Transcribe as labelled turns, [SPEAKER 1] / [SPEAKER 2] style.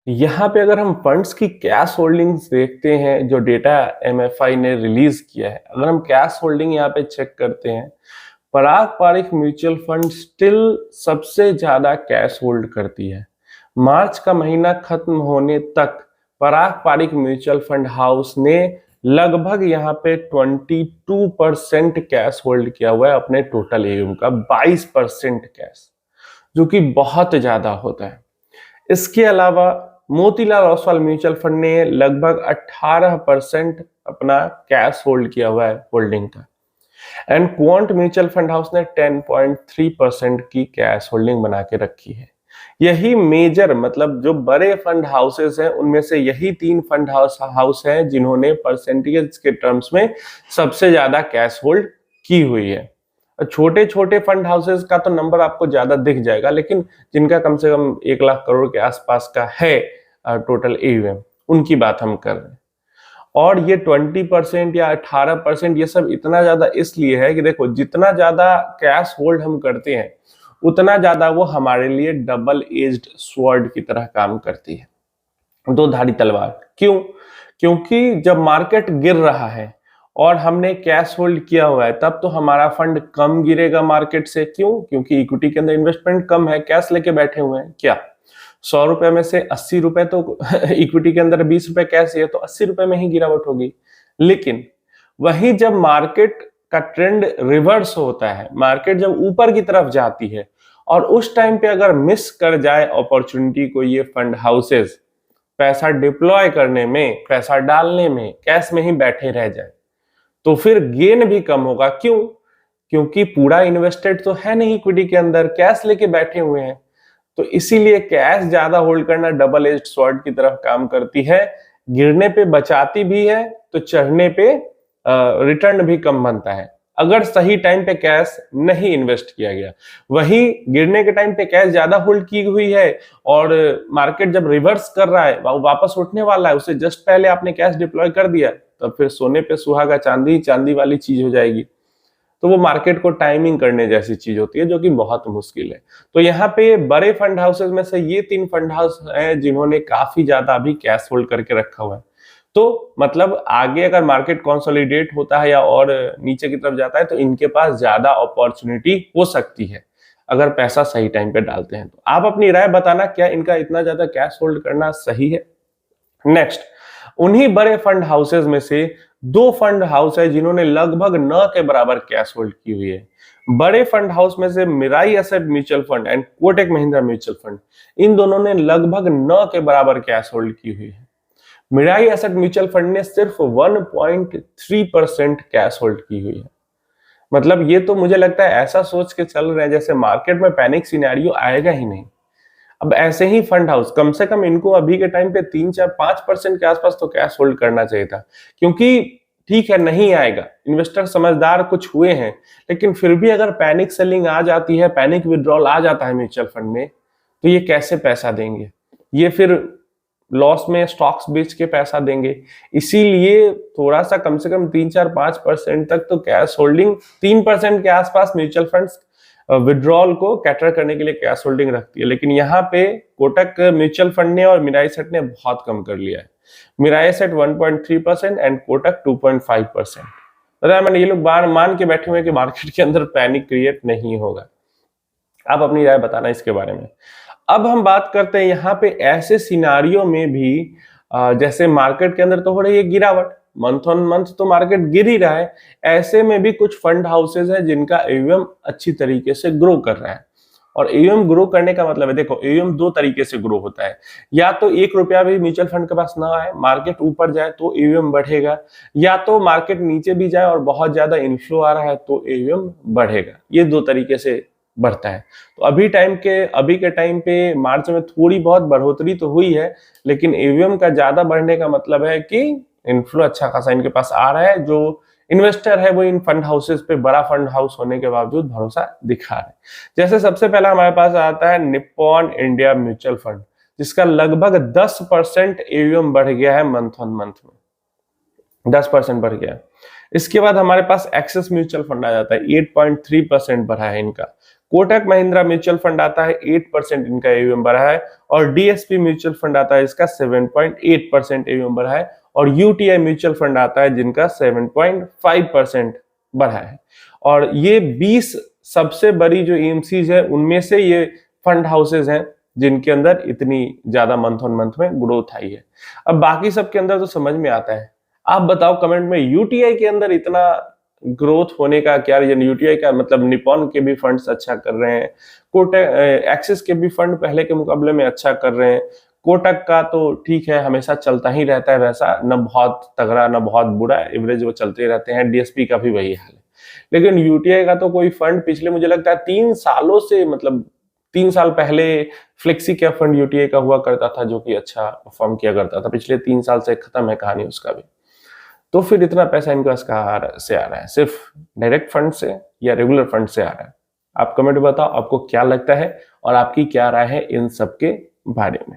[SPEAKER 1] यहाँ पे अगर हम फंड्स की कैश होल्डिंग्स देखते हैं, जो डेटा एमएफआई ने रिलीज किया है, अगर हम कैश होल्डिंग यहाँ पे चेक करते हैं, पराग पारिख म्यूचुअल फंड स्टिल सबसे ज्यादा कैश होल्ड करती है। मार्च का महीना खत्म होने तक पराग पारिख म्यूचुअल फंड हाउस ने लगभग यहाँ पे 22% कैश होल्ड किया हुआ है अपने टोटल एयूएम का, 22% कैश, जो कि बहुत ज्यादा होता है। इसके अलावा मोतीलाल ओसवाल म्यूचुअल फंड ने लगभग 18% अपना कैश होल्ड किया हुआ है होल्डिंग का, and quant mutual fund house ने 10.3% की कैश होल्डिंग बना के रखी है। यही मेजर मतलब जो बड़े फंड हाउसेस हैं उनमें से यही 3 फंड हाउस हैं जिन्होंने परसेंटेज के टर्म्स में सबसे ज्यादा कैश होल्ड की हुई है। छोटे छोटे फंड हाउसेस का तो नंबर आपको ज्यादा दिख जाएगा, लेकिन जिनका कम से कम 1 लाख करोड़ के आसपास का है टोटल एयूएम, उनकी बात हम कर रहे हैं। और ये 20% या 18% ये सब इतना ज्यादा इसलिए है कि देखो, जितना ज्यादा कैश होल्ड हम करते हैं उतना ज्यादा वो हमारे लिए डबल एज्ड स्वॉर्ड की तरह काम करती है, दो धारी तलवार। क्यों? क्योंकि जब मार्केट गिर रहा है और हमने कैश होल्ड किया हुआ है, तब तो हमारा फंड कम गिरेगा मार्केट से। क्यों? क्योंकि इक्विटी के अंदर इन्वेस्टमेंट कम है, कैश लेके बैठे हुए हैं। क्या 100 रुपए में से 80 रुपए तो इक्विटी के अंदर 20 रुपए कैश है, तो 80 रुपए में ही गिरावट होगी। लेकिन वही जब मार्केट का ट्रेंड रिवर्स होता है, मार्केट जब ऊपर की तरफ जाती है और उस टाइम पे अगर मिस कर जाए अपॉर्चुनिटी को ये फंड हाउसेस पैसा डिप्लॉय करने में, पैसा डालने में, कैश में ही बैठे रह जाए, तो फिर गेन भी कम होगा। क्यों? क्योंकि पूरा इन्वेस्टेड तो है नहीं इक्विटी के अंदर, कैश लेके बैठे हुए हैं। तो इसीलिए कैश ज्यादा होल्ड करना डबल एज्ड स्वॉर्ड की तरफ काम करती है। गिरने पे बचाती भी है, तो चढ़ने पे रिटर्न भी कम बनता है अगर सही टाइम पे कैश नहीं इन्वेस्ट किया गया। वही गिरने के टाइम पे कैश ज्यादा होल्ड की हुई है और मार्केट जब रिवर्स कर रहा है, वापस उठने वाला है, उसे जस्ट पहले आपने कैश डिप्लॉय कर दिया, तब फिर सोने पे सुहागा चांदी, चांदी वाली चीज हो जाएगी। तो वो मार्केट को टाइमिंग करने जैसी चीज होती है, जो कि बहुत मुश्किल है। तो यहाँ पे बड़े फंड हाउसेस में से ये 3 फंड हाउस हैं जिन्होंने काफी ज्यादा अभी कैश होल्ड करके रखा हुआ है। तो मतलब आगे अगर मार्केट कंसोलिडेट होता है या और नीचे की तरफ जाता है, तो इनके पास ज्यादा अपॉर्चुनिटी हो सकती है अगर पैसा सही टाइम पे डालते हैं। तो आप अपनी राय बताना, क्या इनका इतना ज्यादा कैश होल्ड करना सही है? नेक्स्ट, उन्हीं बड़े फंड हाउसेस में से 2 फंड हाउस है जिन्होंने लगभग न के बराबर कैश होल्ड की हुई है। बड़े फंड हाउस में से Mirae asset mutual fund and Kotak Mahindra mutual fund, इन दोनों ने लगभग न के बराबर कैश होल्ड की हुई है। मिराई एसेट म्यूचुअल फंड ने सिर्फ 1.3% कैश होल्ड की हुई है। मतलब ये तो मुझे लगता है ऐसा सोच के चल रहे हैं जैसे मार्केट में पैनिक सिनेरियो आएगा ही नहीं। अब ऐसे ही फंड हाउस कम से कम इनको अभी के टाइम पे 3-4-5% के आसपास तो कैश होल्ड करना चाहिए था, क्योंकि ठीक है नहीं आएगा, इन्वेस्टर समझदार कुछ हुए हैं, लेकिन फिर भी अगर पैनिक सेलिंग आ जाती है, पैनिक विड्रॉल आ जाता है म्यूचुअल फंड में, तो ये कैसे पैसा देंगे? ये फिर लॉस में स्टॉक्स बेच के पैसा देंगे। इसीलिए थोड़ा सा कम से कम 3-4-5% तक तो कैश होल्डिंग, 3% के आसपास म्यूचुअल फंड्स विड्रॉल को कैटर करने के लिए कैश होल्डिंग रखती है। लेकिन यहाँ पे कोटक म्यूचुअल फंड ने और मिराई सेट ने बहुत कम कर लिया है। Mirae set 1.3% and Kotak 2.5%। मैंने ये लोग मान के बैठे हुए कि मार्केट के अंदर पैनिक क्रिएट नहीं होगा। आप अपनी राय बताना इसके बारे में। अब हम बात करते हैं यहाँ पे ऐसे सिनारियों में भी जैसे मार्केट के अंदर तो हो रही है गिरावट, मंथ ऑन मंथ तो मार्केट गिर ही रहा है, ऐसे में भी कुछ फंड हाउसेस है जिनका एयूएम अच्छी तरीके से ग्रो कर रहा है। और एयूएम ग्रो करने का मतलब है, देखो एयूएम 2 तरीके से ग्रो होता है। या तो 1 रुपया भी म्यूचुअल फंड के पास ना आए, मार्केट ऊपर जाए तो एयूएम बढ़ेगा, या तो मार्केट नीचे भी जाए और बहुत ज्यादा इनफ्लो आ रहा है तो एयूएम बढ़ेगा। ये 2 तरीके से बढ़ता है। तो अभी के टाइम पे मार्च में थोड़ी बहुत बढ़ोतरी तो हुई है, लेकिन एयूएम का ज्यादा बढ़ने का मतलब है कि इनफ्लो अच्छा खासा इनके पास आ रहा है। जो इन्वेस्टर है वो इन फंड हाउसेस पे बड़ा फंड हाउस होने के बावजूद भरोसा दिखा रहे हैं। जैसे सबसे पहला हमारे पास आता है निप्पॉन इंडिया म्यूचुअल फंड, जिसका लगभग 10% एयूएम बढ़ गया है मंथ ऑन मंथ में, 10% बढ़ गया है। इसके बाद हमारे पास एक्सिस म्यूचुअल फंड आ जाता है, 8.3% बढ़ा है इनका। कोटक महिंद्रा म्यूचुअल फंड आता है 8% इनका एयूएम बढ़ा है, और डीएसपी म्यूचुअल फंड आता है इसका 7.8% एयूएम बढ़ा है, और यूटीआई म्यूचुअल फंड आता है जिनका 7.5% बढ़ा है। और ये 20 सबसे बड़ी जो एएमसीज है उनमें से ये फंड हाउसेज हैं जिनके अंदर इतनी ज्यादा मंथ ऑन मंथ में ग्रोथ आई है। अब बाकी सबके अंदर तो समझ में आता है, आप बताओ कमेंट में यूटीआई के अंदर इतना ग्रोथ होने का क्या रीजन। यूटीआई का मतलब निपॉन के भी फंड्स अच्छा कर रहे हैं, कोटक एक्सिस के भी फंड पहले के मुकाबले में अच्छा कर रहे हैं, कोटक का तो ठीक है हमेशा चलता ही रहता है वैसा, न बहुत तगड़ा न बहुत बुरा, एवरेज वो चलते रहते हैं। डीएसपी का भी वही हाल है। लेकिन यूटीआई का तो कोई फंड पिछले मुझे लगता है 3 सालों से, मतलब 3 साल पहले फ्लेक्सी कैप फंड यूटीआई का हुआ करता था जो कि अच्छा परफॉर्म किया करता था, पिछले 3 साल से खत्म है कहानी उसका भी। तो फिर इतना पैसा इनके पास कहाँ से आ रहा है, सिर्फ डायरेक्ट फंड से या रेगुलर फंड से आ रहा है? आप कमेंट बताओ आपको क्या लगता है और आपकी क्या राय है इन सब के बारे में।